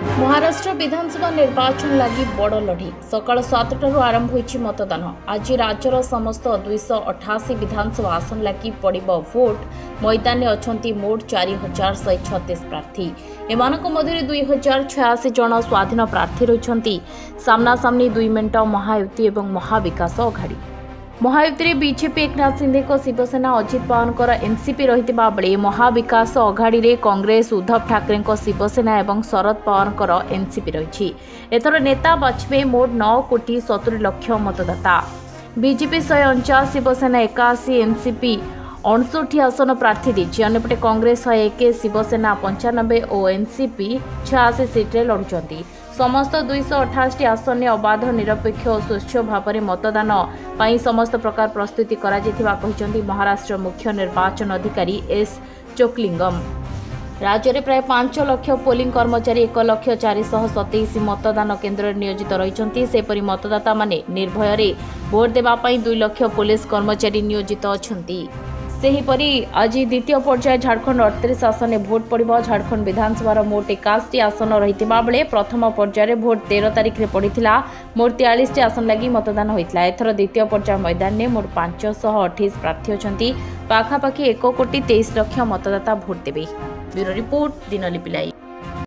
महाराष्ट्र विधानसभा निर्वाचन लगी बड़ लड़ी सकाल 7टारू आरंभ होइछि मतदान। आज राज्यर समस्त 288 विधानसभा आसन लगी पड़िबो वोट। मैदान में अछंती मोट 4136 प्रार्थी। एमानक मध्य 2086 जन स्वाधीन प्रार्थी रहिछंती। सामना सामनी 2 मेंट महायुति एवं महाविकास अघाड़ी। महायुति बीजेपी एकनाथ शिंदे को शिवसेना अजित पवार एनसीपी रही बेले महाविकास अघाड़ी कांग्रेस उद्धव ठाकरे शिवसेना और शरद पवार एनसीपी रही। एथर नेता बाछिबे मोट 9 कोटी 70 लाख मतदाता। बीजेपी 149, शिवसेना 81, एनसीपी 59 आसन प्रार्थी देछि। अन्यपटे कांग्रेस 101, शिवसेना 95 और एनसीपी 86 सीट्रे लड़ुचंती। समस्त 288 आसन में अबाध निरपेक्ष और स्वच्छ भाव में मतदान पाई समस्त प्रकार प्रस्तुति करा जेथिबा कहिसंती महाराष्ट्र मुख्य निर्वाचन अधिकारी एस चोकलिंगम। राज्य में प्राय 5 लाख पोलिंग कर्मचारी 1,04,27 मतदान केन्द्र में नियोजित रहिछंती। सेपरि मतदाता माने निर्भय रे भोट देबा पाई 2 लाख पुलिस कर्मचारी नियोजित अछंती। सेहीपरि आज द्वितीय पर्याय झारखंड 38 आसन में भोट पड़िबो। झारखंड विधानसभा मोट 81 आसन रहितिबा बेले प्रथम पर्याय भोट 13 तारिख रे पड़िथिला। मोट 43 आसन लगी मतदान होइतला। एथर द्वितीय पर्याय मैदान में मोट 528 प्रार्थी अछंती। पाखापाखि 1 कोटी 23 लाख मतदाता भोट देबे। Bureau report, Dinalipi live.